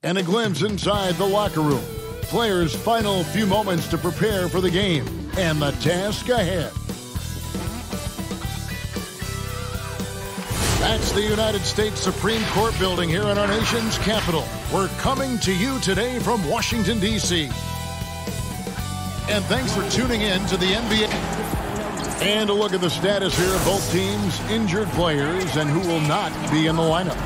and a glimpse inside the locker room. Players' final few moments to prepare for the game and the task ahead. That's the United States Supreme Court building here in our nation's capital. We're coming to you today from Washington, D.C. And thanks for tuning in to the NBA. And a look at the status here of both teams' injured players and who will not be in the lineup.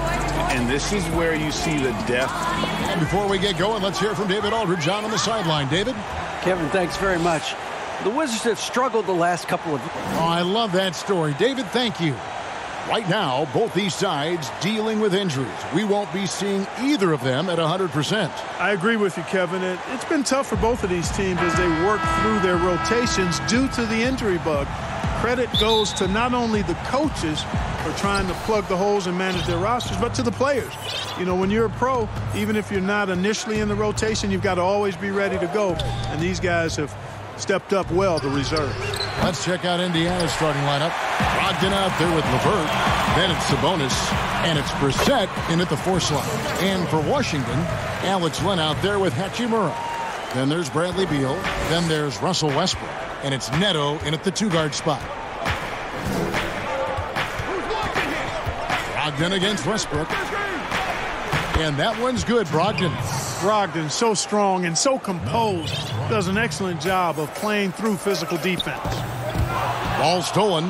And this is where you see the depth. And before we get going, let's hear from David Aldridge on the sideline. David? Kevin, thanks very much. The Wizards have struggled the last couple of years. Oh, I love that story. David, thank you. Right now, both these sides dealing with injuries. We won't be seeing either of them at 100%. I agree with you, Kevin. It's been tough for both of these teams as they work through their rotations due to the injury bug. Credit goes to not only the coaches for trying to plug the holes and manage their rosters, but to the players. You know, when you're a pro, even if you're not initially in the rotation, you've got to always be ready to go. And these guys have stepped up well to reserve. Let's check out Indiana's starting lineup. Brogdon out there with LeVert. Then it's Sabonis. And it's Brissett in at the 4 slot. And for Washington, Alex Len out there with Hachimura. Then there's Bradley Beal. Then there's Russell Westbrook. And it's Neto in at the 2-guard spot. Brogdon against Westbrook. And that one's good, Brogdon. Brogdon, so strong and so composed. Does an excellent job of playing through physical defense. Ball stolen.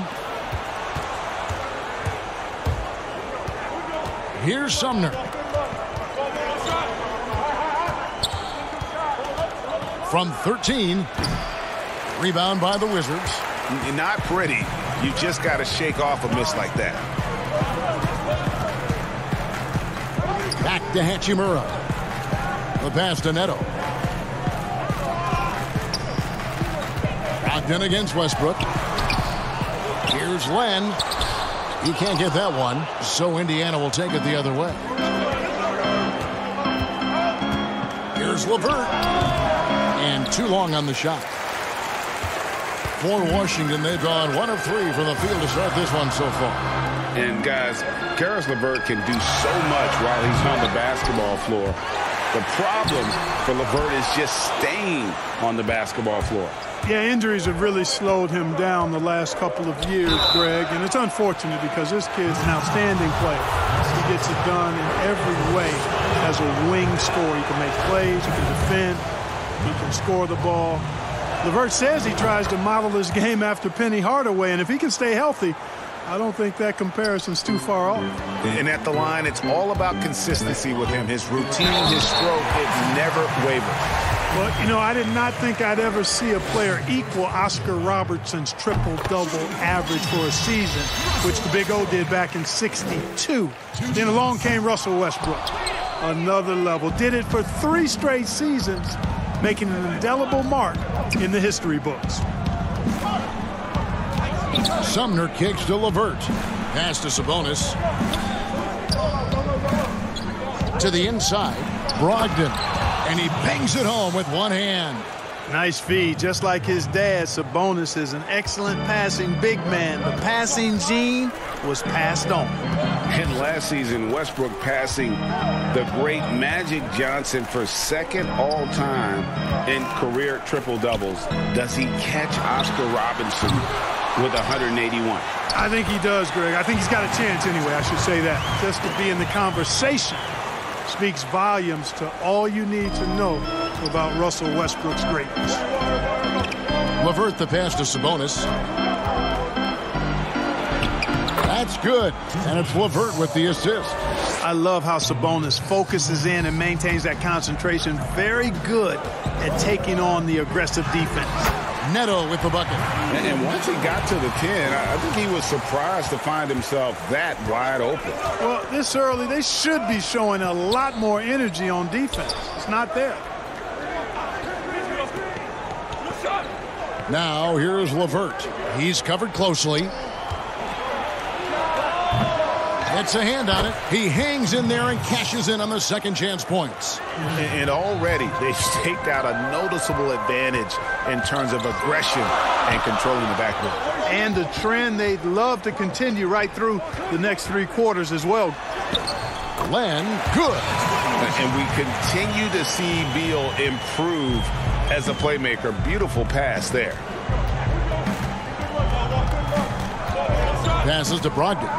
Here's Sumner. From 13. Rebound by the Wizards. Not pretty. You just got to shake off a miss like that. Back to Hachimura. The pass to Neto. Brogdon against Westbrook. Here's Len. He can't get that one, so Indiana will take it the other way. Here's LeVert. And too long on the shot. For Washington, they've drawn 1 of 3 from the field to start this one so far. And guys, Karis LeVert can do so much while he's on the basketball floor. The problem for LeVert is just staying on the basketball floor. Yeah, injuries have really slowed him down the last couple of years, Greg, and it's unfortunate because this kid's an outstanding player. He gets it done in every way. Has a wing score. He can make plays, he can defend, he can score the ball. LeVert says he tries to model his game after Penny Hardaway, and if he can stay healthy, I don't think that comparison's too far off. And at the line, it's all about consistency with him. His routine, his stroke, it never wavers. But, you know, I did not think I'd ever see a player equal Oscar Robertson's triple-double average for a season, which the Big O did back in '62. Then along came Russell Westbrook. Another level. Did it for 3 straight seasons, making an indelible mark in the history books. Sumner kicks to LeVert. Pass to Sabonis. To the inside, Brogdon. And he bangs it home with one hand. Nice feed. Just like his dad, Sabonis is an excellent passing big man. The passing gene was passed on. And last season, Westbrook passing the great Magic Johnson for 2nd all-time in career triple-doubles. Does he catch Oscar Robinson with 181? I think he does, Greg. I think he's got a chance anyway, I should say that. Just to be in the conversation speaks volumes to all you need to know about Russell Westbrook's greatness. LeVert the pass to Sabonis. That's good. And it's LeVert with the assist. I love how Sabonis focuses in and maintains that concentration. Very good at taking on the aggressive defense. Neto with the bucket. And once he got to the 10, I think he was surprised to find himself that wide open. Well, this early, they should be showing a lot more energy on defense. It's not there. Now here's LeVert. He's covered closely. Gets a hand on it. He hangs in there and cashes in on the second chance points. And already they've staked out a noticeable advantage in terms of aggression and controlling the backcourt. And a trend they'd love to continue right through the next 3 quarters as well. Len, good. And we continue to see Beal improve as a playmaker. Beautiful pass there. Passes to Brogdon.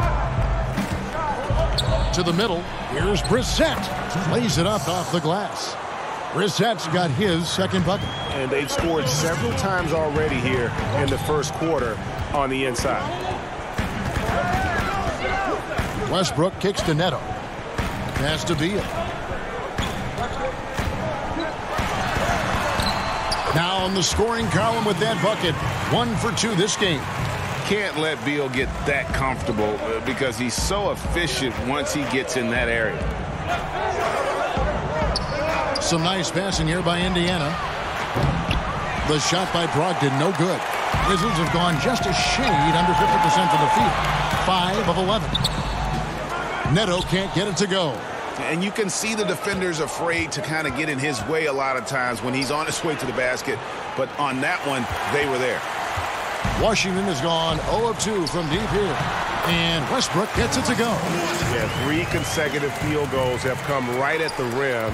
To the middle. Here's Brissett. Plays it up off the glass. Brissett's got his second bucket. And they've scored several times already here in the first quarter on the inside. Westbrook kicks to Neto. Pass to Beal. Now on the scoring column with that bucket. 1 for 2 this game. Can't let Beal get that comfortable because he's so efficient once he gets in that area. Some nice passing here by Indiana. The shot by Brogdon, no good. Wizards have gone just a shade under 50% from the field. 5 of 11. Neto can't get it to go. And you can see the defenders afraid to kind of get in his way a lot of times when he's on his way to the basket. But on that one, they were there. Washington has gone 0 of 2 from deep here. And Westbrook gets it to go. Yeah, 3 consecutive field goals have come right at the rim.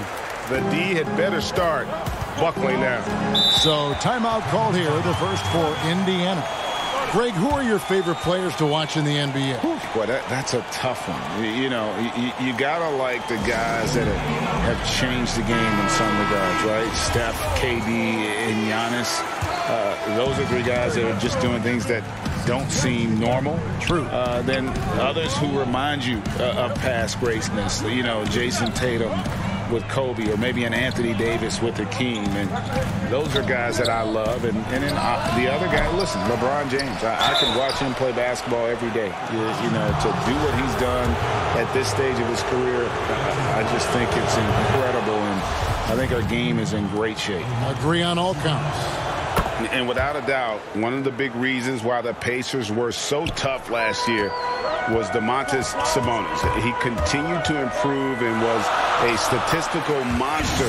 The D had better start buckling now. So timeout called here, the first for Indiana. Greg, who are your favorite players to watch in the NBA? Boy, that's a tough one. You you gotta like the guys that have changed the game in some regards, right? Steph, KD, and Giannis. Those are 3 guys that are just doing things that don't seem normal. True. Then others who remind you of past greatness. Jason Tatum with Kobe, or maybe an Anthony Davis with Hakeem, and those are guys that I love. And then the other guy, listen, LeBron James. I can watch him play basketball every day. To do what he's done at this stage of his career, I just think it's incredible, and I think our game is in great shape. Agree on all counts. And without a doubt, one of the big reasons why the Pacers were so tough last year was Domantas Sabonis. He continued to improve and was a statistical monster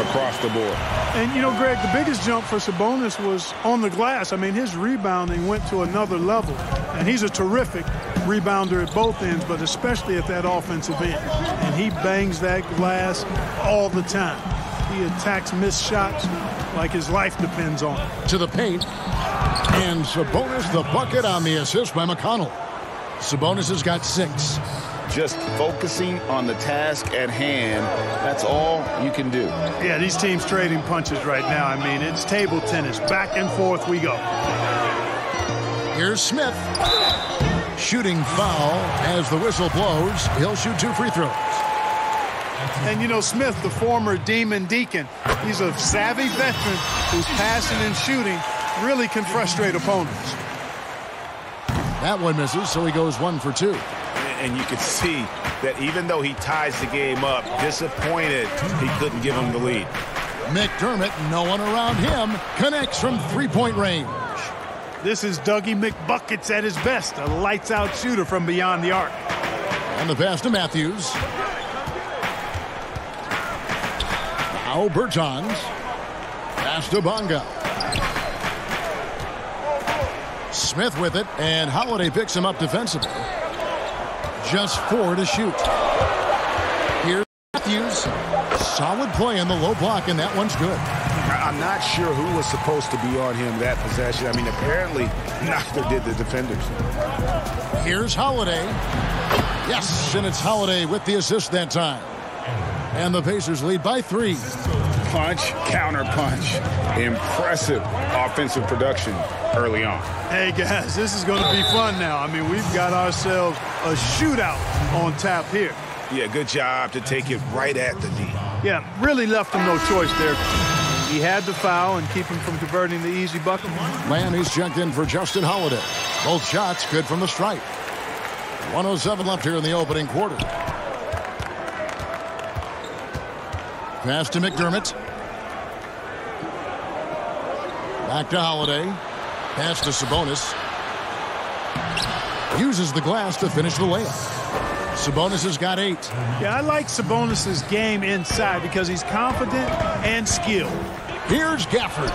across the board. And, Greg, the biggest jump for Sabonis was on the glass. I mean, his rebounding went to another level. And he's a terrific rebounder at both ends, but especially at that offensive end. And he bangs that glass all the time. He attacks missed shots like his life depends on it. To the paint. And Sabonis the bucket on the assist by McConnell. Sabonis has got 6. Just focusing on the task at hand, that's all you can do. Yeah, these teams trading punches right now. I mean, it's table tennis. Back and forth we go. Here's Smith. Shooting foul as the whistle blows. He'll shoot 2 free throws. And, Smith, the former Demon Deacon, he's a savvy veteran whose passing and shooting really can frustrate opponents. That one misses, so he goes 1 for 2. And you can see that even though he ties the game up, disappointed he couldn't give him the lead. McDermott, no one around him, connects from 3-point range. This is Dougie McBuckets at his best, a lights-out shooter from beyond the arc. And the pass to Matthews. Now Bertans. Pass to Bonga. Smith with it, and Holiday picks him up defensively. Just 4 to shoot. Here's Matthews. Solid play in the low block, and that one's good. I'm not sure who was supposed to be on him that possession. I mean, apparently neither did the defenders. Here's Holiday. Yes, and it's Holiday with the assist that time. And the Pacers lead by 3. Punch, counter punch. Impressive offensive production early on. Hey, guys, this is going to be fun now. I mean, we've got ourselves a shootout on tap here. Yeah, good job to take it right at the D. Yeah, really left him no choice there. He had to foul and keep him from converting the easy bucket. He's checked in for Justin Holiday. Both shots good from the stripe. 1:07 left here in the opening quarter. Pass to McDermott. Back to Holiday. Pass to Sabonis. Uses the glass to finish the layup. Sabonis has got 8. Yeah, I like Sabonis' game inside because he's confident and skilled. Here's Gafford,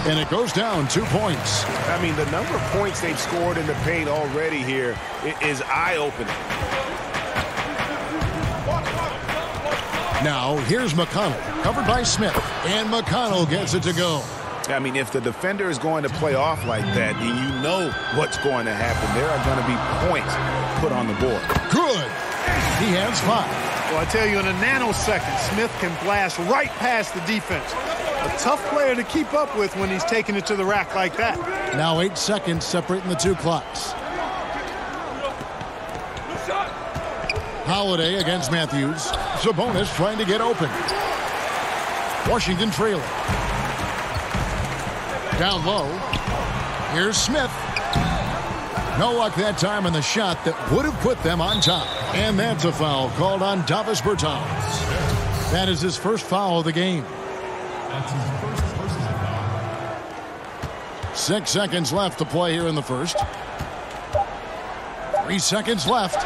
and it goes down 2 points. I mean, the number of points they've scored in the paint already here is eye-opening. Now, here's McConnell, covered by Smith, and McConnell gets it to go. I mean, if the defender is going to play off like that, then you know what's going to happen. There are going to be points put on the board. Good. He has 5. Well, I tell you, in a nanosecond, Smith can blast right past the defense. A tough player to keep up with when he's taking it to the rack like that. Now 8 seconds separating the 2 clocks. Holiday against Matthews. Sabonis trying to get open. Washington trailing. Down low. Here's Smith. No luck that time on the shot that would have put them on top. And that's a foul called on Davis Bertans. That is his first foul of the game. 6 seconds left to play here in the first. 3 seconds left.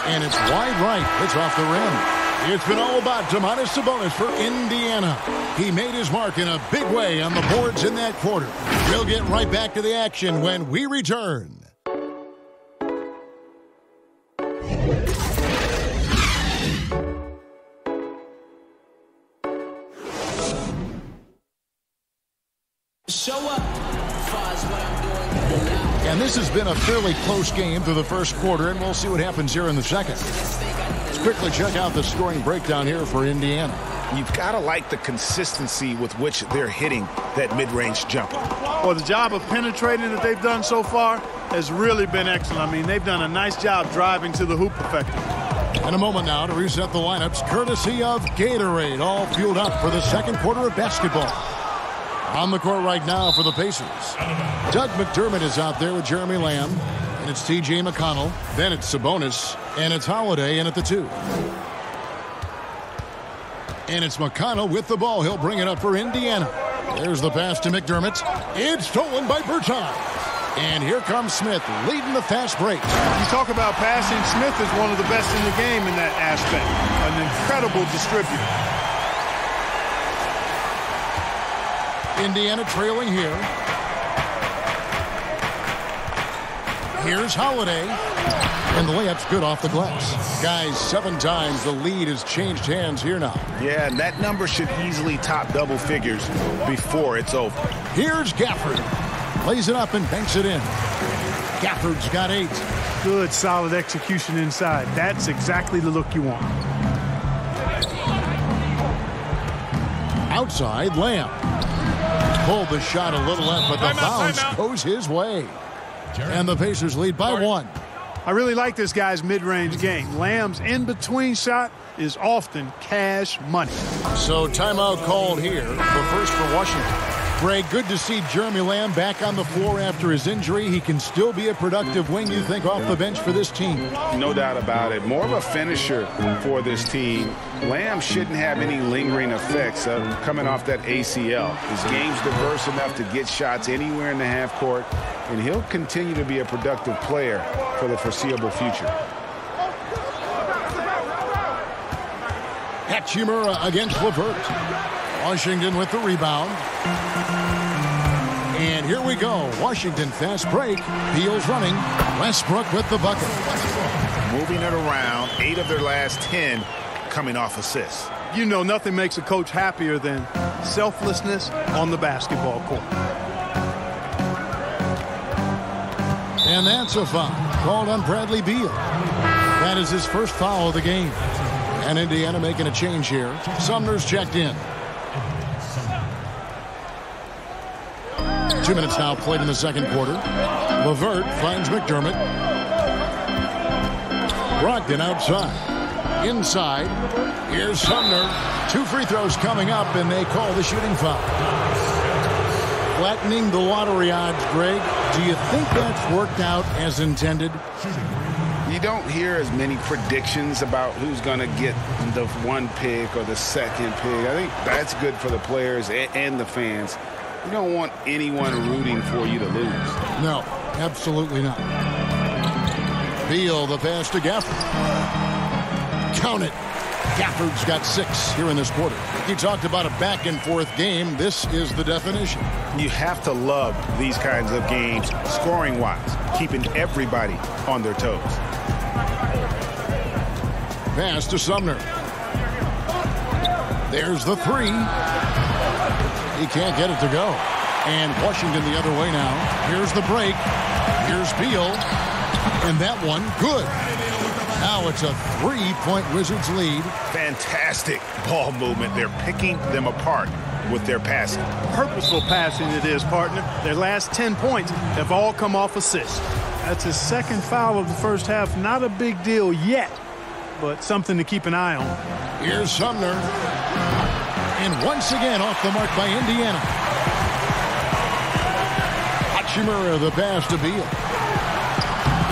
And it's wide right. It's off the rim. It's been all about Domantas Sabonis for Indiana. He made his mark in a big way on the boards in that quarter. We'll get right back to the action when we return. Show up. And this has been a fairly close game through the first quarter, and we'll see what happens here in the second. Let's quickly check out the scoring breakdown here for Indiana. You've got to like the consistency with which they're hitting that mid-range jumper. Well, the job of penetrating that they've done so far has really been excellent. I mean, they've done a nice job driving to the hoop effectively. In a moment now to reset the lineups, courtesy of Gatorade, all fueled up for the second quarter of basketball. On the court right now for the Pacers. Doug McDermott is out there with Jeremy Lamb. And it's T.J. McConnell. Then it's Sabonis. And it's Holiday in at the 2. And it's McConnell with the ball. He'll bring it up for Indiana. There's the pass to McDermott. It's stolen by Bertans. And here comes Smith leading the fast break. You talk about passing. Smith is one of the best in the game in that aspect. An incredible distributor. Indiana trailing here. Here's Holiday. And the layup's good off the glass. Guys, 7 times the lead has changed hands here now. Yeah, and that number should easily top double figures before it's over. Here's Gafford. Lays it up and banks it in. Gafford's got 8. Good, solid execution inside. That's exactly the look you want. Outside, Lamb. Pulled the shot a little left, but the bounce goes his way. And the Pacers lead by 1. I really like this guy's mid-range game. Lamb's in-between shot is often cash money. So timeout called here, the first for Washington. Greg, good to see Jeremy Lamb back on the floor after his injury. He can still be a productive wing, you think, off the bench for this team. No doubt about it. More of a finisher for this team. Lamb shouldn't have any lingering effects coming off that ACL. His game's diverse enough to get shots anywhere in the half court, and he'll continue to be a productive player for the foreseeable future. Hachimura against LeVert. Washington with the rebound. And here we go. Washington fast break. Beal's running. Westbrook with the bucket. Moving it around. 8 of their last 10 coming off assists. You know, nothing makes a coach happier than selflessness on the basketball court. And that's a foul called on Bradley Beal. That is his first foul of the game. And Indiana making a change here. Sumner's checked in. 2 minutes now played in the second quarter. LeVert finds McDermott. Brogdon outside. Inside. Here's Sumner. 2 free throws coming up, and they call the shooting foul. Flattening the lottery odds, Greg. Do you think that's worked out as intended? You don't hear as many predictions about who's going to get the 1 pick or the 2nd pick. I think that's good for the players and the fans. You don't want anyone rooting for you to lose. No, absolutely not. Beal, the pass to Gafford. Count it. Gafford's got 6 here in this quarter. You talked about a back-and-forth game. This is the definition. You have to love these kinds of games, scoring-wise, keeping everybody on their toes. Pass to Sumner. There's the 3. He can't get it to go. And Washington the other way now. Here's the break. Here's Beal. And that one, good. Now it's a 3-point Wizards lead. Fantastic ball movement. They're picking them apart with their passing. Purposeful passing it is, partner. Their last 10 points have all come off assists. That's his second foul of the first half. Not a big deal yet, but something to keep an eye on. Here's Sumner. And once again off the mark by Indiana. Hachimura the pass to Beal.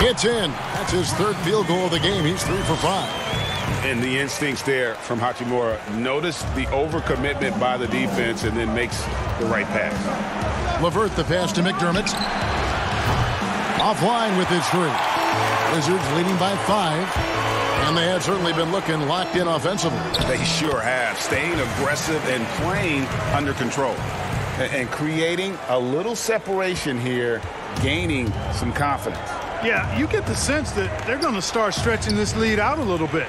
It's in. That's his 3rd field goal of the game. He's 3 for 5. And the instincts there from Hachimura. Notice the overcommitment by the defense and then makes the right pass. LeVert the pass to McDermott. Offline with his 3. Wizards leading by 5. And they have certainly been looking locked in offensively. They sure have. Staying aggressive and playing under control. And creating a little separation here, gaining some confidence. Yeah, you get the sense that they're going to start stretching this lead out a little bit.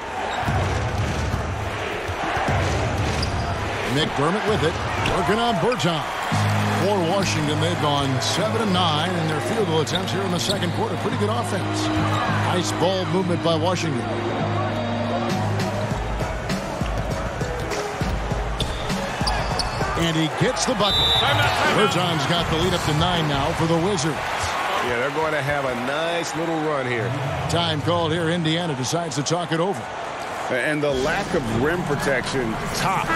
McDermott with it, working on Bertans. For Washington, they've gone 7-9 in their field goal attempts here in the second quarter. Pretty good offense. Nice ball movement by Washington. And he gets the bucket. Bertans got the lead up to 9 now for the Wizards. Yeah, they're going to have a nice little run here. Time called here. Indiana decides to talk it over. And the lack of rim protection, top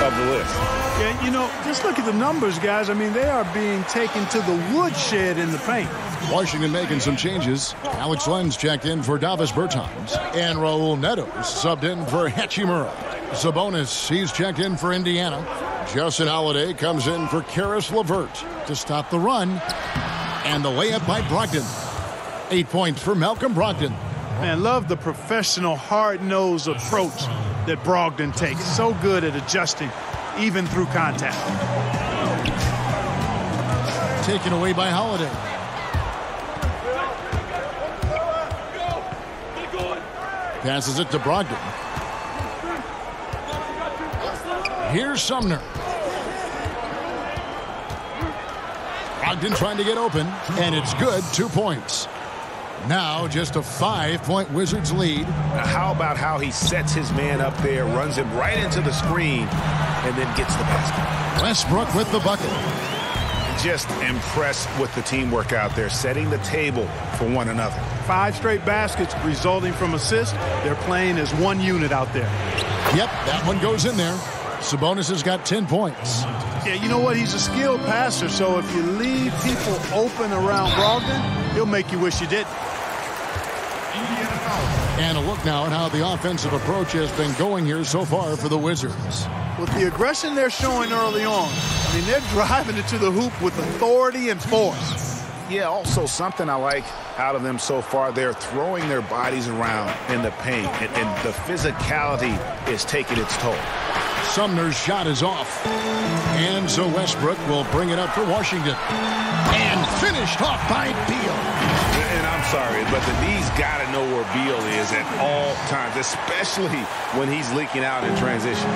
of the list. Yeah, you know, just look at the numbers, guys. I mean, they are being taken to the woodshed in the paint. Washington making some changes. Alex Lenz checked in for Davis Bertans. And Raul Neto subbed in for Hachimura. Sabonis, he's checked in for Indiana. Justin Holiday comes in for Karis LeVert to stop the run. And the layup by Brogdon. 8 points for Malcolm Brogdon. Man, love the professional, hard-nosed approach that Brogdon takes. So good at adjusting, even through contact. Taken away by Holiday. Passes it to Brogdon. Here's Sumner. Brogdon trying to get open, and it's good. 2 points. Now just a 5-point Wizards lead. Now how about how he sets his man up there, runs him right into the screen, and then gets the basket. Westbrook with the bucket. Just impressed with the teamwork out there, setting the table for one another. 5 straight baskets resulting from assists. They're playing as one unit out there. Yep, that one goes in there. Sabonis has got 10 points. Yeah, you know what? He's a skilled passer, so if you leave people open around Brogdon, he'll make you wish you didn't. And a look now at how the offensive approach has been going here so far for the Wizards. With the aggression they're showing early on, I mean, they're driving it to the hoop with authority and force. Yeah, also something I like out of them so far, they're throwing their bodies around in the paint, and the physicality is taking its toll. Sumner's shot is off. And so Westbrook will bring it up for Washington. And finished off by Beal. And I'm sorry, but the D's got to know where Beal is at all times, especially when he's leaking out in transition.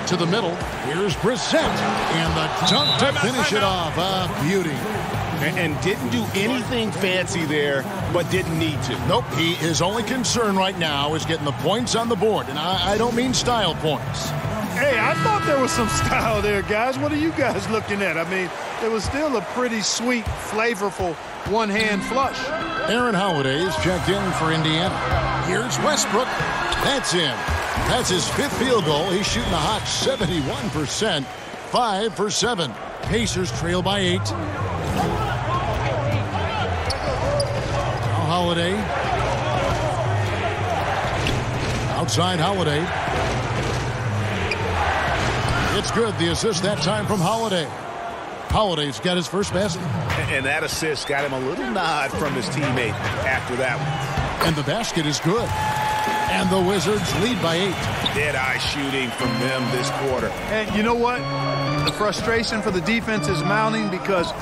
To the middle, here's Brissett. And the dunk to finish it off. A beauty. And didn't do anything fancy there, but didn't need to. Nope, his only concern right now is getting the points on the board. And I don't mean style points. Hey, I thought there was some style there, guys. What are you guys looking at? I mean, it was still a pretty sweet, flavorful one-hand flush. Aaron Holiday is checked in for Indiana. Here's Westbrook. That's in. That's his 5th field goal. He's shooting a hot 71%. 5 for 7. Pacers trail by 8. Holiday. Outside Holiday. It's good. The assist that time from Holiday. Holiday's got his first basket. And that assist got him a little nod from his teammate after that one. And the basket is good. And the Wizards lead by 8. Dead-eye shooting from them this quarter. And you know what? The frustration for the defense is mounting because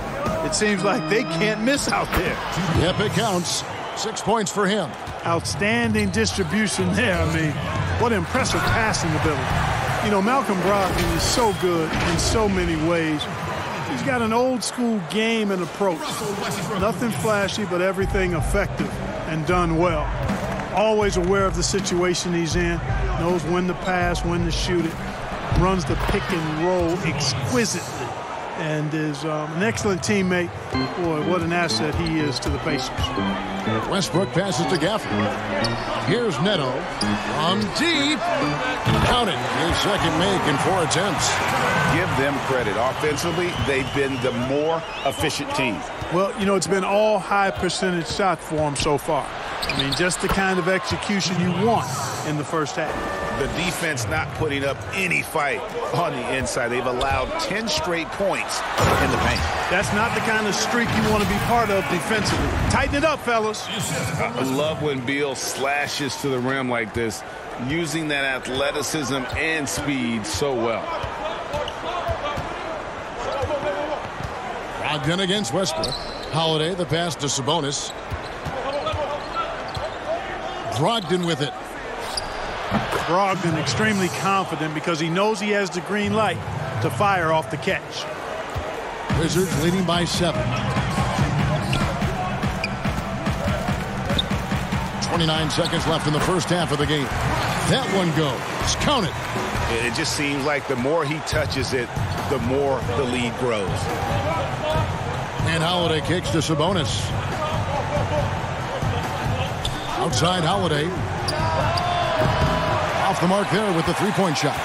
it seems like they can't miss out there. Yep, it counts. 6 points for him. Outstanding distribution there. I mean, what impressive passing ability. You know, Malcolm Brogdon is so good in so many ways. He's got an old-school game and approach. Nothing flashy, but everything effective and done well. Always aware of the situation he's in, knows when to pass, when to shoot it, runs the pick and roll exquisitely, and is an excellent teammate. Boy, what an asset he is to the Pacers. Westbrook passes to Gafford. Here's Neto from deep. Count it. His second make in 4 attempts. Give them credit. Offensively, they've been the more efficient team. Well, you know, it's been all high percentage shots for them so far. I mean, just the kind of execution you want in the first half. The defense not putting up any fight on the inside. They've allowed 10 straight points in the paint. That's not the kind of streak you want to be part of defensively. Tighten it up, fellas. I love when Beal slashes to the rim like this, using that athleticism and speed so well. Brogdon against Westbrook. Holiday, the pass to Sabonis. Brogdon with it. Brogdon extremely confident because he knows he has the green light to fire off the catch. Wizards leading by 7. 29 seconds left in the first half of the game. That one goes. Count it. It just seems like the more he touches it, the more the lead grows. And Holiday kicks to Sabonis. Outside Holiday. Off the mark there with the three-point shot.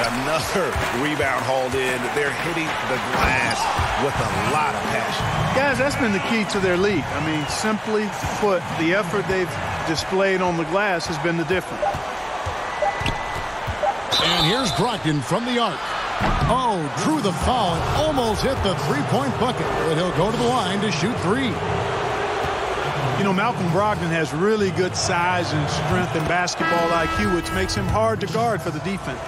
Another rebound hauled in. They're hitting the glass with a lot of passion. Guys, that's been the key to their lead. I mean, simply put, the effort they've displayed on the glass has been the difference. And here's Brogdon from the arc. Oh, drew the foul and almost hit the three-point bucket. But he'll go to the line to shoot 3. You know, Malcolm Brogdon has really good size and strength and basketball IQ, which makes him hard to guard for the defense.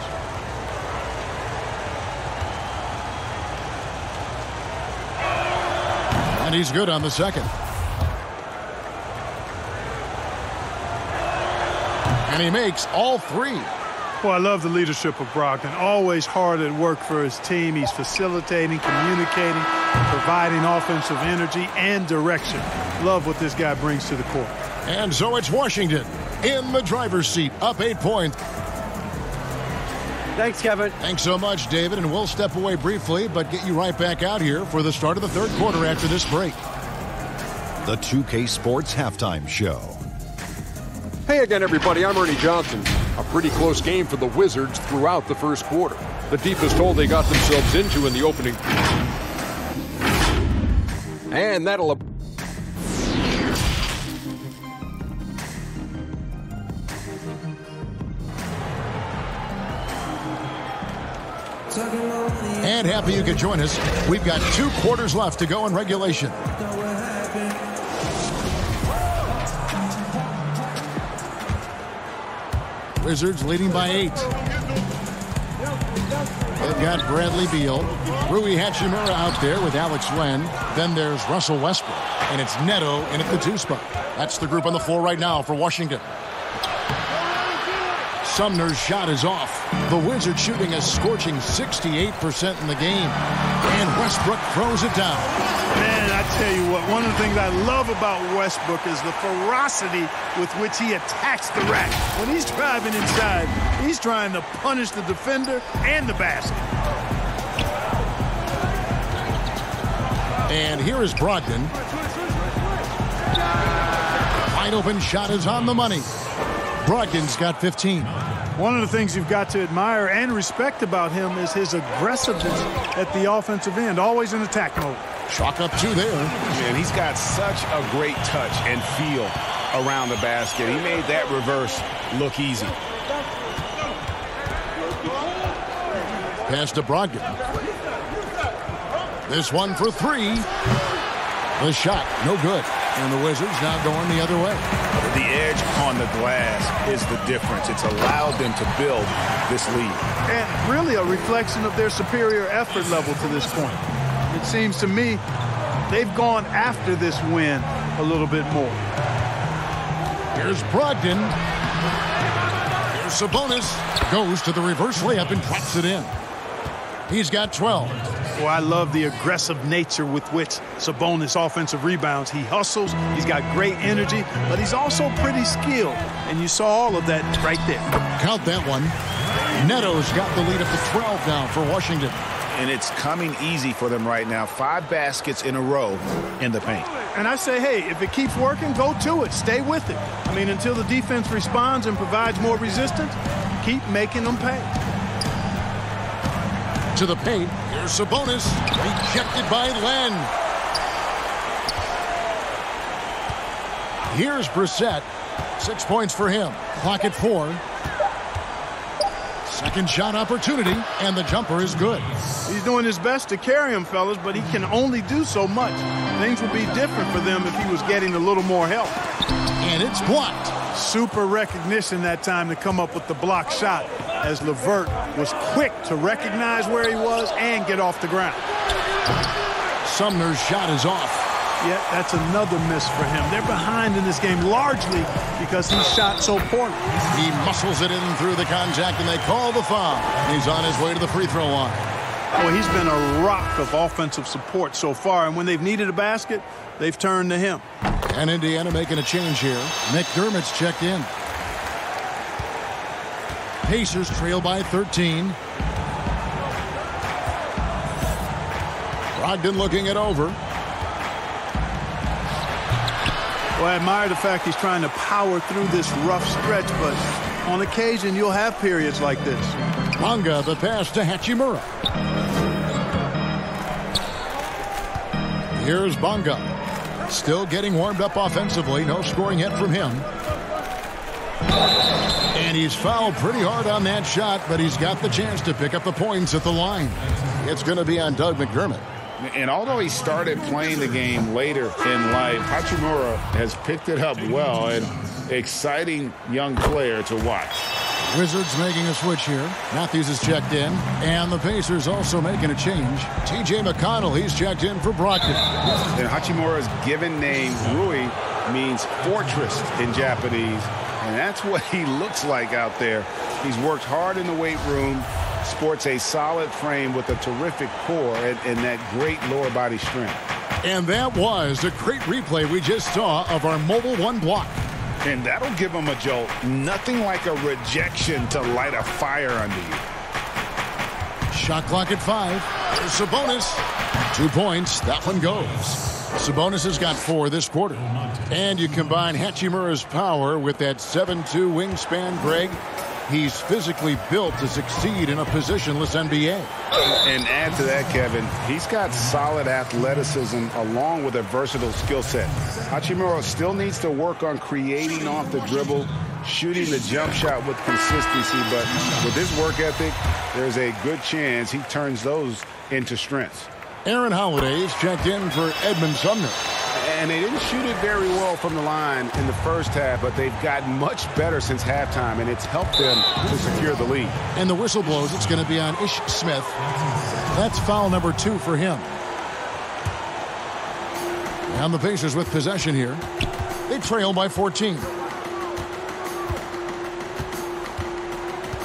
And he's good on the second. And he makes all 3. Well, I love the leadership of Brogdon. Always hard at work for his team. He's facilitating, communicating, providing offensive energy and direction. Love what this guy brings to the court. And so it's Washington in the driver's seat, up 8 points. Thanks, Kevin. Thanks so much, David, and we'll step away briefly, but get you right back out here for the start of the third quarter after this break. The 2K Sports Halftime Show. Hey again, everybody. I'm Ernie Johnson. A pretty close game for the Wizards throughout the first quarter. The deepest hole they got themselves into in the opening. And that'll... And happy you could join us. We've got 2 quarters left to go in regulation. Wizards leading by 8. They've got Bradley Beal, Rui Hachimura out there with Alex Len. Then there's Russell Westbrook, and it's Neto in at the 2 spot. That's the group on the floor right now for Washington. Sumner's shot is off. The Wizards shooting a scorching 68% in the game. And Westbrook throws it down. Man, I tell you what, one of the things I love about Westbrook is the ferocity with which he attacks the rack. When he's driving inside, he's trying to punish the defender and the basket. And here is Brogdon. Wide open shot is on the money. Brogdon's got 15. One of the things you've got to admire and respect about him is his aggressiveness at the offensive end, always in attack mode. Chalk up 2 there. And he's got such a great touch and feel around the basket. He made that reverse look easy. Pass to Brogdon. This one for 3. The shot, no good. And the Wizards now going the other way. The edge on the glass is the difference. It's allowed them to build this lead. And really a reflection of their superior effort level to this point. It seems to me they've gone after this win a little bit more. Here's Brogdon. Here's Sabonis. Goes to the reverse layup and drops it in. He's got 12. Well, I love the aggressive nature with which Sabonis offensive rebounds. He hustles, he's got great energy, but he's also pretty skilled. And you saw all of that right there. Count that one. Neto's got the lead up to 12 now for Washington. And it's coming easy for them right now. 5 baskets in a row in the paint. And I say, hey, if it keeps working, go to it. Stay with it. I mean, until the defense responds and provides more resistance, keep making them pay. To the paint. Here's Sabonis. Rejected by Len. Here's Brissett. 6 points for him. Clock at 4. Second shot opportunity, and the jumper is good. He's doing his best to carry him, fellas, but he can only do so much. Things would be different for them if he was getting a little more help. And it's blocked. Super recognition that time to come up with the block shot, as LeVert was quick to recognize where he was and get off the ground. Sumner's shot is off. Yeah, that's another miss for him. They're behind in this game largely because he shot so poorly. He muscles it in through the contact, and they call the foul. He's on his way to the free throw line. Well, he's been a rock of offensive support so far, and when they've needed a basket, they've turned to him. And Indiana making a change here. McDermott's checked in. Pacers trail by 13. Brogdon looking it over. Well, I admire the fact he's trying to power through this rough stretch, but on occasion you'll have periods like this. Bonga, the pass to Hachimura. Here's Bonga. Still getting warmed up offensively. No scoring yet from him. And he's fouled pretty hard on that shot, but he's got the chance to pick up the points at the line. It's going to be on Doug McDermott. And although he started playing the game later in life, Hachimura has picked it up well. An exciting young player to watch. Wizards making a switch here. Matthews is checked in. And the Pacers also making a change. T.J. McConnell, he's checked in for Brogdon. And Hachimura's given name, Rui, means fortress in Japanese. And that's what he looks like out there. He's worked hard in the weight room. Sports a solid frame with a terrific core and that great lower body strength. And that was a great replay we just saw of our Mobile One block. And that'll give him a jolt. Nothing like a rejection to light a fire under you. Shot clock at 5. There's Sabonis. 2 points. That one goes. Sabonis has got 4 this quarter. And you combine Hachimura's power with that 7'2" wingspan, Greg. He's physically built to succeed in a positionless NBA. And add to that, Kevin, he's got solid athleticism along with a versatile skill set. Hachimura still needs to work on creating off the dribble, shooting the jump shot with consistency, but with his work ethic, there's a good chance he turns those into strengths. Aaron Holiday's checked in for Edmund Sumner. And they didn't shoot it very well from the line in the first half, but they've gotten much better since halftime, and it's helped them to secure the lead. And the whistle blows. It's going to be on Ish Smith. That's foul number 2 for him. And the Pacers with possession here. They trail by 14.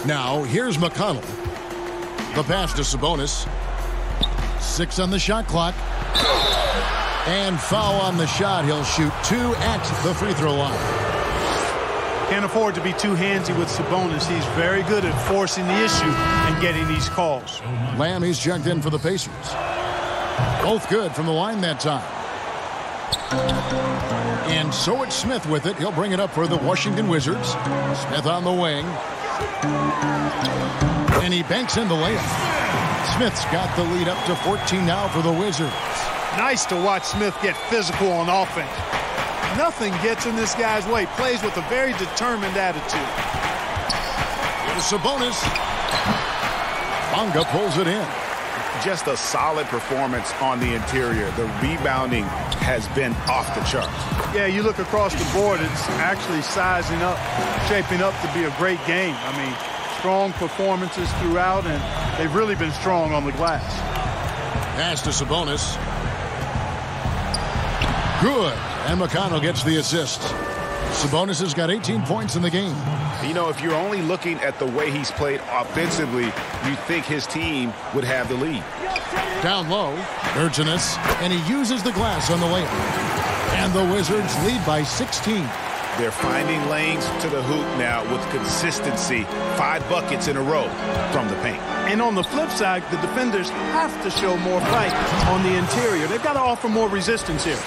Now, here's McConnell. The pass to Sabonis. 6 on the shot clock. And foul on the shot. He'll shoot 2 at the free throw line. Can't afford to be too handsy with Sabonis. He's very good at forcing the issue and getting these calls. Lamb, he's checked in for the Pacers. Both good from the line that time. And so it's Smith with it. He'll bring it up for the Washington Wizards. Smith on the wing. And he banks in the layup. Smith's got the lead up to 14 now for the Wizards. Nice to watch Smith get physical on offense. Nothing gets in this guy's way. Plays with a very determined attitude. Here's Sabonis. Bonga pulls it in. Just a solid performance on the interior. The rebounding has been off the charts. Yeah, you look across the board, it's actually sizing up, shaping up to be a great game. I mean, strong performances throughout, and they've really been strong on the glass. Pass to Sabonis. Good. And McConnell gets the assist. Sabonis has got 18 points in the game. You know, if you're only looking at the way he's played offensively, you think his team would have the lead. Down low, Urginus, and he uses the glass on the layup. And the Wizards lead by 16. They're finding lanes to the hoop now with consistency. 5 buckets in a row from the paint. And on the flip side, the defenders have to show more fight on the interior. They've got to offer more resistance here.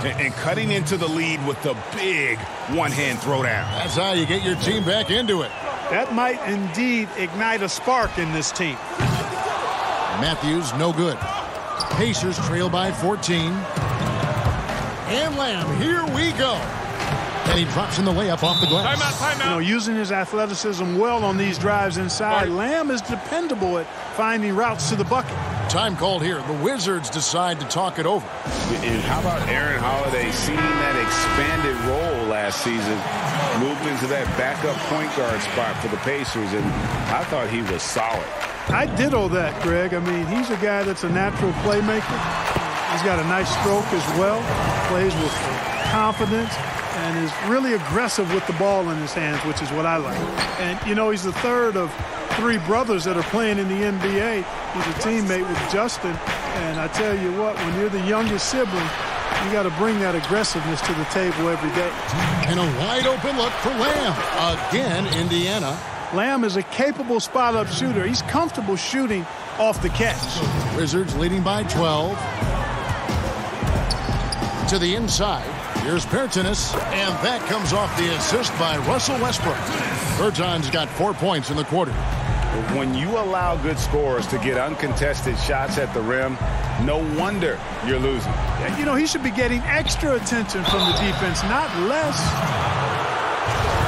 And cutting into the lead with the big one-hand throwdown. That's how you get your team back into it. That might indeed ignite a spark in this team. Matthews, no good. Pacers trail by 14. And Lamb, here we go. And he drops in the layup off the glass. Timeout. You know, using his athleticism well on these drives inside, Lamb is dependable at finding routes to the bucket. Time called here. The Wizards decide to talk it over. And how about Aaron Holiday seeing that expanded role last season, moved into that backup point guard spot for the Pacers, and I thought he was solid. I ditto that, Greg. I mean, he's a guy that's a natural playmaker. He's got a nice stroke as well, plays with confidence, and is really aggressive with the ball in his hands, which is what I like. And, you know, he's the third of 3 brothers that are playing in the NBA. He's a teammate with Justin. And I tell you what, when you're the youngest sibling, you got to bring that aggressiveness to the table every day. And a wide open look for Lamb. Again, Indiana. Lamb is a capable spot-up shooter. He's comfortable shooting off the catch. Wizards leading by 12. To the inside. Here's Bertans, and that comes off the assist by Russell Westbrook. Bertans got 4 points in the quarter. When you allow good scorers to get uncontested shots at the rim, no wonder you're losing. You know, he should be getting extra attention from the defense, not less.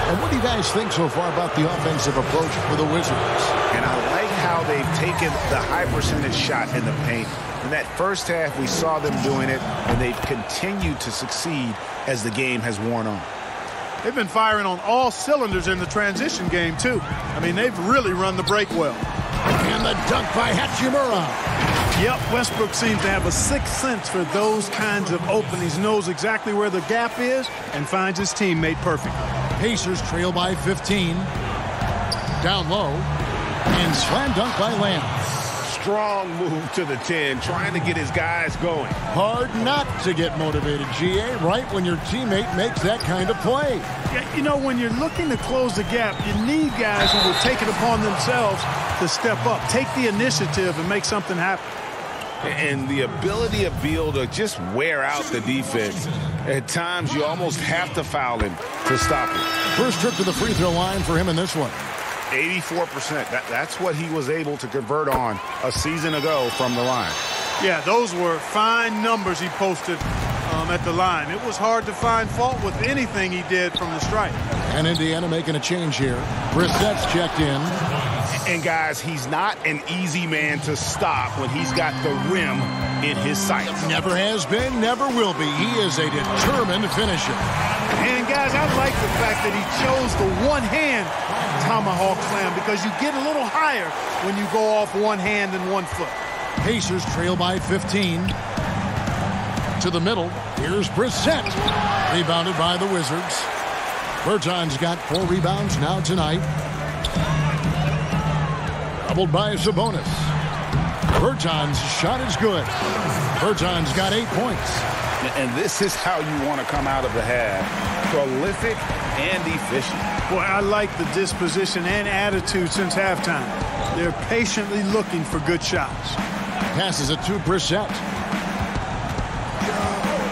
And what do you guys think so far about the offensive approach for the Wizards? And I like how they've taken the high percentage shot in the paint. In that first half, we saw them doing it, and they've continued to succeed as the game has worn on. They've been firing on all cylinders in the transition game, too. I mean, they've really run the break well. And the dunk by Hachimura. Yep, Westbrook seems to have a sixth sense for those kinds of openings, knows exactly where the gap is, and finds his teammate perfectly. Pacers trail by 15. Down low. And slam dunk by Lamb. Strong move to the 10, trying to get his guys going. Hard not to get motivated, GA, right when your teammate makes that kind of play. Yeah, you know, when you're looking to close the gap, you need guys who will take it upon themselves to step up, take the initiative, and make something happen. And the ability of Beal to just wear out the defense. At times, you almost have to foul him to stop it. First trip to the free throw line for him in this one. 84%. That's what he was able to convert on a season ago from the line. Yeah, those were fine numbers he posted at the line. It was hard to find fault with anything he did from the stripe. And Indiana making a change here. Brissett's checked in. And, guys, he's not an easy man to stop when he's got the rim in his sights. Never has been, never will be. He is a determined finisher. And, guys, I like the fact that he chose the one-hand tomahawk slam because you get a little higher when you go off one hand and 1 foot. Pacers trail by 15. To the middle, here's Brissett. Rebounded by the Wizards. Bertans got 4 rebounds now tonight. Doubled by Sabonis. Bertans' shot is good. Bertans got 8 points. And this is how you want to come out of the half. Prolific and efficient. Boy, I like the disposition and attitude since halftime. They're patiently looking for good shots. Passes it to Brissett.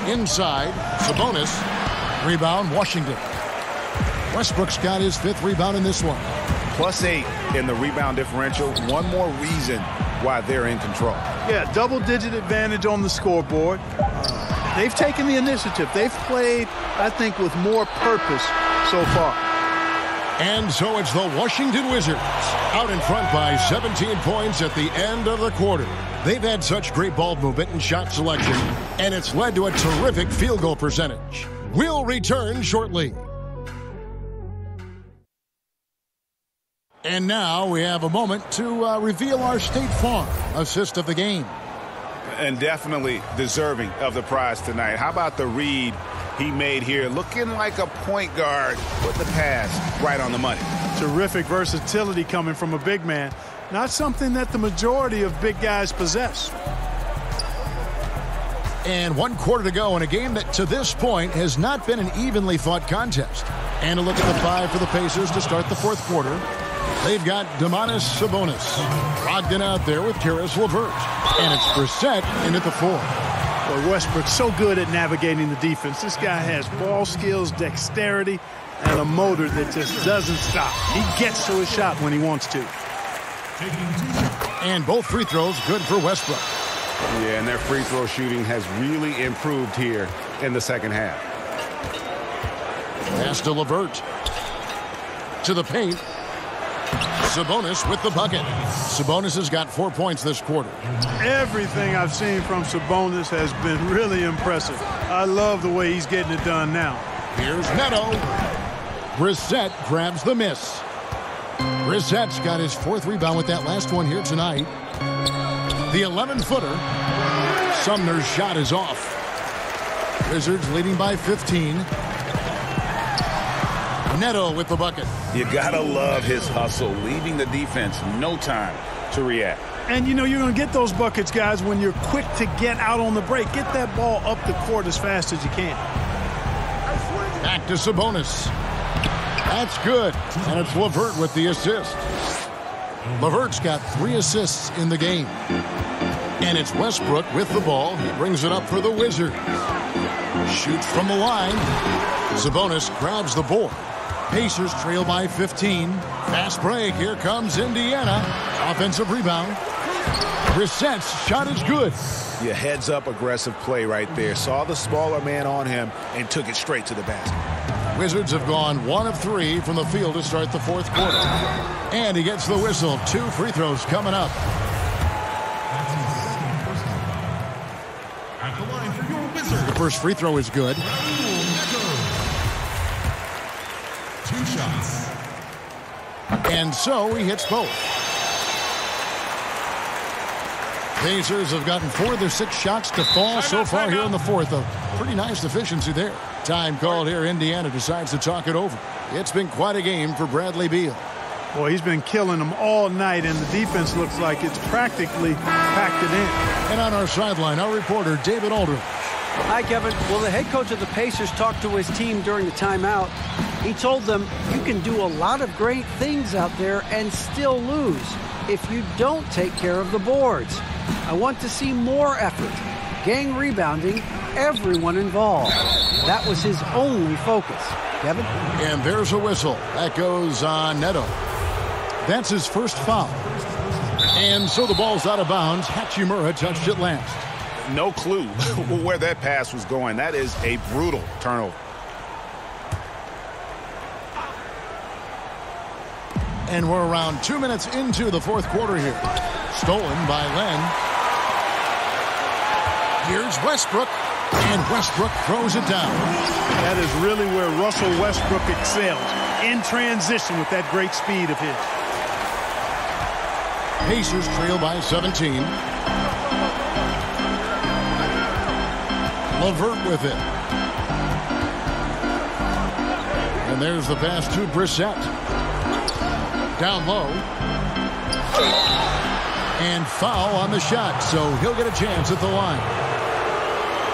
Inside, Sabonis. Rebound, Washington. Westbrook's got his 5th rebound in this one. +8 in the rebound differential. One more reason why they're in control. Yeah, double-digit advantage on the scoreboard. They've taken the initiative. They've played, I think, with more purpose so far. And so it's the Washington Wizards out in front by 17 points at the end of the quarter. They've had such great ball movement and shot selection, and it's led to a terrific field goal percentage. We'll return shortly. And now we have a moment to reveal our State Farm assist of the game. And definitely deserving of the prize tonight. How about the read he made here? Looking like a point guard with the pass right on the money. Terrific versatility coming from a big man. Not something that the majority of big guys possess. And 1 quarter to go in a game that to this point has not been an evenly fought contest. And a look at the 5 for the Pacers to start the 4th quarter. They've got Domantas Sabonis. Brogdon out there with Caris LeVert. And it's Brissett in at the 4. Well, Westbrook's so good at navigating the defense. This guy has ball skills, dexterity, and a motor that just doesn't stop. He gets to his shot when he wants to. And both free throws good for Westbrook. Yeah, and their free throw shooting has really improved here in the second half. Pass to LeVert. To the paint. Sabonis with the bucket. Sabonis has got 4 points this quarter. Everything I've seen from Sabonis has been really impressive. I love the way he's getting it done now. Here's Neto. Brissett grabs the miss. Brissett's got his 4th rebound with that last one here tonight. The 11-footer. Sumner's shot is off. Wizards leading by 15. Neto with the bucket. You gotta love his hustle, leaving the defense no time to react. And you know you're going to get those buckets, guys, when you're quick to get out on the break. Get that ball up the court as fast as you can. Back to Sabonis. That's good. And it's LeVert with the assist. LeVert's got 3 assists in the game. And it's Westbrook with the ball. He brings it up for the Wizards. Shoots from the line. Sabonis grabs the board. Pacers trail by 15. Fast break. Here comes Indiana. Offensive rebound. Brissett's shot is good. Yeah, heads-up aggressive play right there. Saw the smaller man on him and took it straight to the basket. Wizards have gone 1 of 3 from the field to start the 4th quarter. And he gets the whistle. 2 free throws coming up. The first free throw is good. 2 shots. And so he hits both. Pacers have gotten 4 of their 6 shots to fall so far here in the 4th. A pretty nice efficiency there. Time called here. Indiana decides to talk it over. It's been quite a game for Bradley Beal. Boy, he's been killing them all night, and the defense looks like it's practically packed it in. And on our sideline, our reporter, David Aldridge. Hi, Kevin. Well, the head coach of the Pacers talked to his team during the timeout. He told them, you can do a lot of great things out there and still lose if you don't take care of the boards. I want to see more effort, gang rebounding, everyone involved. That was his only focus. Kevin? And there's a whistle. That goes on Neto. That's his first foul. And so the ball's out of bounds. Hachimura touched it last. No clue where that pass was going. That is a brutal turnover. And we're around 2 minutes into the 4th quarter here. Stolen by Len. Here's Westbrook. And Westbrook throws it down. That is really where Russell Westbrook excels. In transition with that great speed of his. Pacers trail by 17. LeVert with it. And there's the pass to Brissett. Down low. And foul on the shot, so he'll get a chance at the line.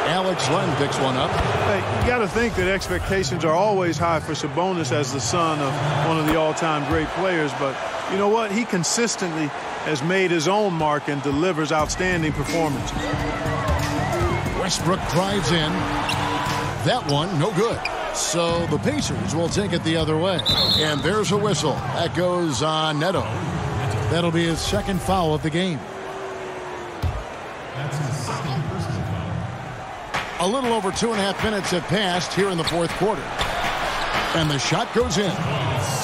Alex Len picks one up. Hey, you got to think that expectations are always high for Sabonis as the son of one of the all-time great players, but you know what? He consistently has made his own mark and delivers outstanding performances. Westbrook drives in. That one, no good. So the Pacers will take it the other way. And there's a whistle. That goes on Neto. That'll be his 2nd foul of the game. A little over 2.5 minutes have passed here in the 4th quarter. And the shot goes in.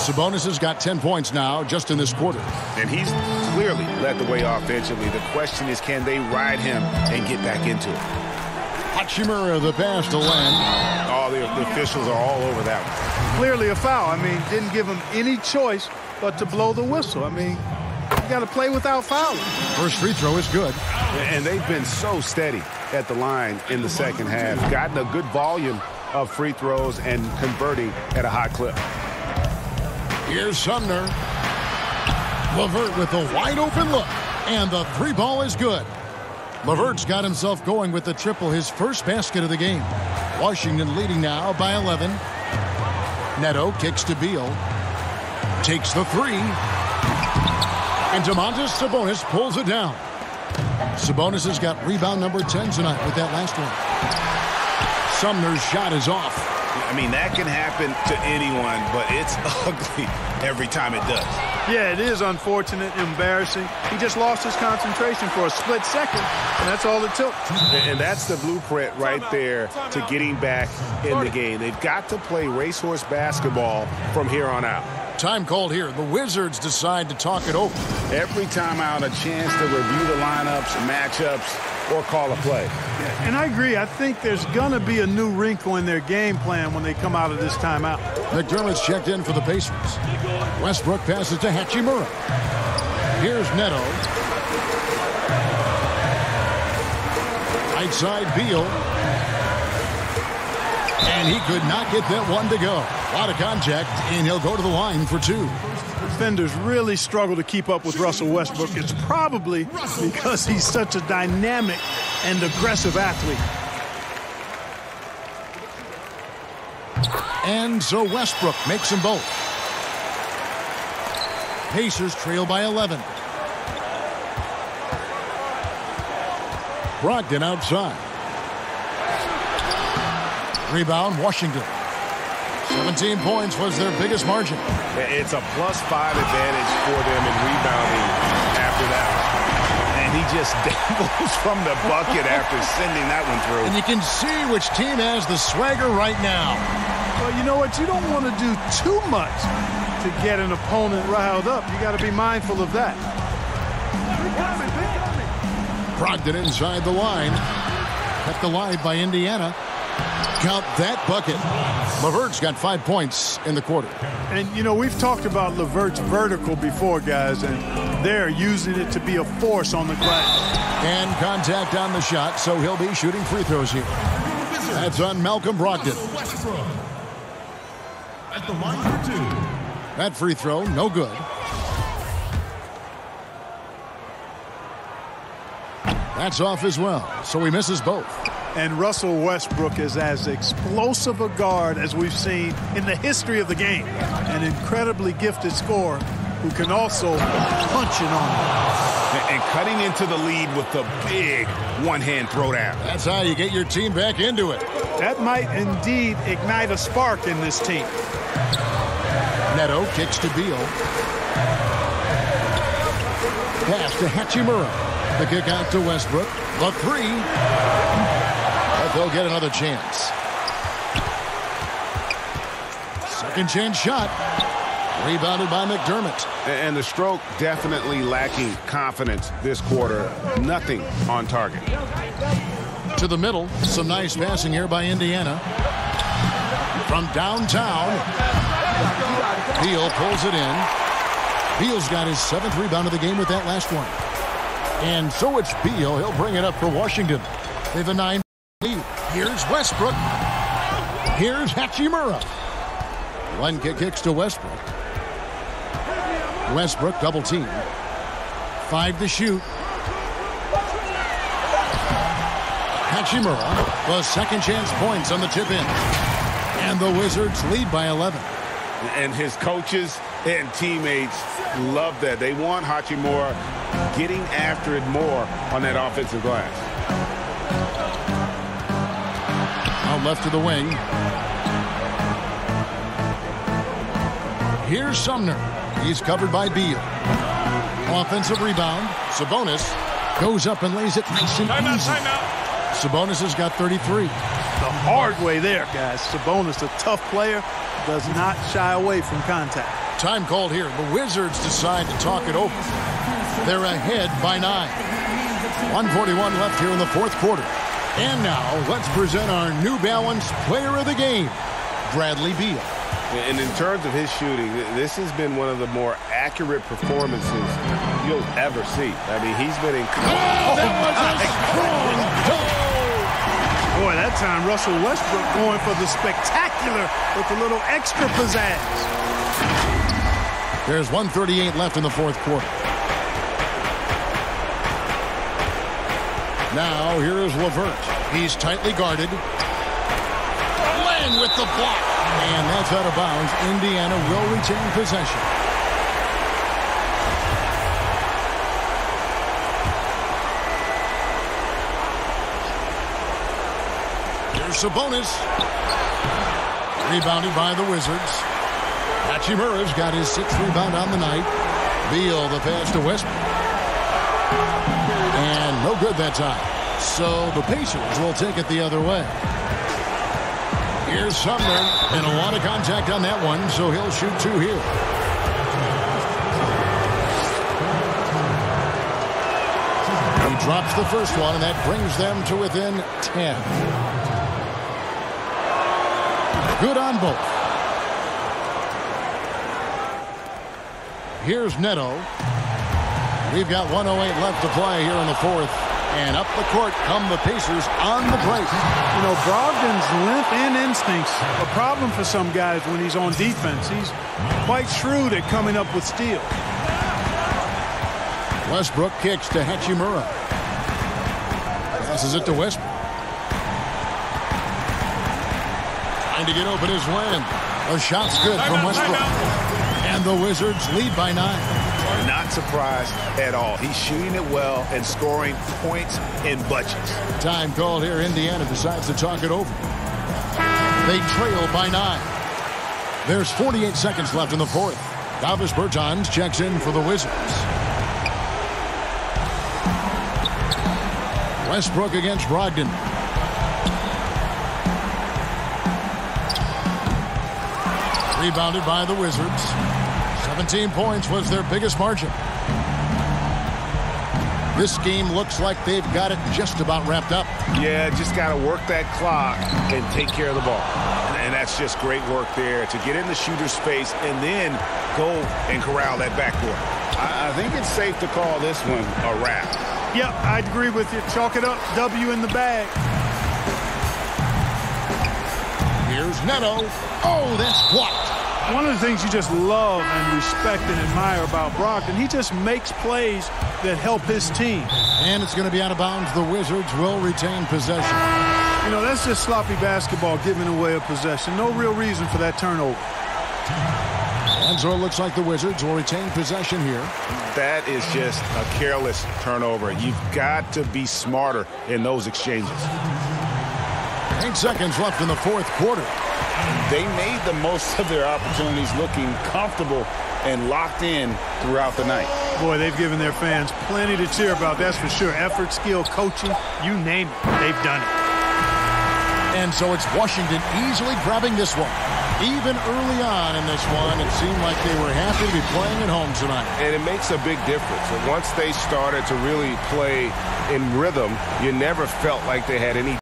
Sabonis has got 10 points now just in this quarter. And he's clearly led the way offensively. The question is, can they ride him and get back into it? Hachimura, the pass to Len. Oh, the officials are all over that one. Clearly a foul. I mean, didn't give him any choice but to blow the whistle. I mean, you got to play without fouling. First free throw is good. And they've been so steady at the line in the second half. Gotten a good volume of free throws and converting at a high clip. Here's Sumner. LeVert with a wide open look. And the three ball is good. LeVert's got himself going with the triple, his first basket of the game. Washington leading now by 11. Neto kicks to Beal. Takes the three. And Domantas Sabonis pulls it down. Sabonis has got rebound number 10 tonight with that last one. Sumner's shot is off. I mean, that can happen to anyone, but it's ugly every time it does. Yeah, it is unfortunate, embarrassing. He just lost his concentration for a split second, and that's all it took. And that's the blueprint right there to getting back in the game. They've got to play racehorse basketball from here on out. Time called here. The Wizards decide to talk it over. Every time out, a chance to review the lineups, matchups, or call a play. And I agree. I think there's going to be a new wrinkle in their game plan when they come out of this timeout. McDermott's checked in for the Pacers. Westbrook passes to Hachimura. Here's Neto. Right side, Beal. And he could not get that one to go. A lot of contact, and he'll go to the line for two. Defenders really struggle to keep up with Russell Westbrook. It's probably because he's such a dynamic and aggressive athlete. And so Westbrook makes them both. Pacers trail by 11. Brogdon outside. Rebound, Washington. 17 points was their biggest margin. It's a +5 advantage for them in rebounding after that. And he just dangles from the bucket after sending that one through. And you can see which team has the swagger right now. Well, you know what? You don't want to do too much to get an opponent riled up. You got to be mindful of that. Brogdon inside the line. Kept alive by Indiana. Count that bucket. LeVert's got 5 points in the quarter. And, you know, we've talked about LeVert's vertical before, guys, and they're using it to be a force on the glass. And contact on the shot, so he'll be shooting free throws here. That's on Malcolm Brogdon. At the line for two. That free throw, no good. That's off as well, so he misses both. And Russell Westbrook is as explosive a guard as we've seen in the history of the game. An incredibly gifted scorer who can also punch it on. And cutting into the lead with the big one-hand throwdown. That's how you get your team back into it. That might indeed ignite a spark in this team. Neto kicks to Beal. Pass to Hachimura. The kick out to Westbrook. The three. But they'll get another chance. Second chance shot. Rebounded by McDermott. And the stroke definitely lacking confidence this quarter. Nothing on target. To the middle. Some nice passing here by Indiana. From downtown. Beal pulls it in. Beal's got his 7th rebound of the game with that last one. And so it's Beal. He'll bring it up for Washington. They have a 9 lead. Here's Westbrook. Here's Hachimura. One kick kicks to Westbrook. Westbrook double team. 5 to shoot. Hachimura, the second chance points on the tip in. And the Wizards lead by 11. And his coaches and teammates love that. They want Hachimura getting after it more on that offensive glass. Out left to the wing. Here's Sumner. He's covered by Beal. Offensive rebound. Sabonis goes up and lays it nice and easy. Sabonis has got 33. The hard way there, guys. Sabonis, a tough player, does not shy away from contact. Time called here. The Wizards decide to talk it over. They're ahead by 9. 1:41 left here in the fourth quarter. And now, let's present our New Balance Player of the Game, Bradley Beal. And in terms of his shooting, this has been one of the more accurate performances you'll ever see. I mean, he's been incredible. That was a strong dunk. Boy, that time Russell Westbrook going for the spectacular with a little extra pizzazz. There's 1:38 left in the fourth quarter. Now, here is LeVert. He's tightly guarded. Len with the block. And that's out of bounds. Indiana will retain possession. Here's Sabonis. Rebounded by the Wizards. Hachimura's got his 6th rebound on the night. Beal the pass to Westbrook. And no good that time. So the Pacers will take it the other way. Here's Sumner, and a lot of contact on that one, so he'll shoot 2 here. He drops the first one, and that brings them to within 10. Good on both. Here's Neto. We've got 1:08 left to play here in the fourth. And up the court come the Pacers on the break. You know, Brogdon's length and instincts a problem for some guys when he's on defense. He's quite shrewd at coming up with steals. Westbrook kicks to Hachimura. Passes it to Westbrook. Trying to get open is Len. A shot's good from Westbrook. And the Wizards lead by 9. Not surprised at all. He's shooting it well and scoring points in bunches. Time called here. Indiana decides to talk it over. They trail by 9. There's 48 seconds left in the fourth. Davis Bertans checks in for the Wizards. Westbrook against Brogdon. Rebounded by the Wizards. 17 points was their biggest margin. This game looks like they've got it just about wrapped up. Yeah, just got to work that clock and take care of the ball. And that's just great work there to get in the shooter's space and then go and corral that backcourt. I think it's safe to call this one a wrap. Yep, I'd agree with you. Chalk it up. W in the bag. Here's Neto. Oh, that's blocked. One of the things you just love and respect and admire about Brogdon, he just makes plays that help his team. And it's going to be out of bounds. The Wizards will retain possession. You know, that's just sloppy basketball, giving away a possession. No real reason for that turnover. And so it looks like the Wizards will retain possession here. That is just a careless turnover. You've got to be smarter in those exchanges. 8 seconds left in the fourth quarter. They made the most of their opportunities, looking comfortable and locked in throughout the night. Boy, they've given their fans plenty to cheer about, that's for sure. Effort, skill, coaching, you name it, they've done it. And so it's Washington easily grabbing this one. Even early on in this one, it seemed like they were happy to be playing at home tonight. And it makes a big difference. And once they started to really play in rhythm, you never felt like they had any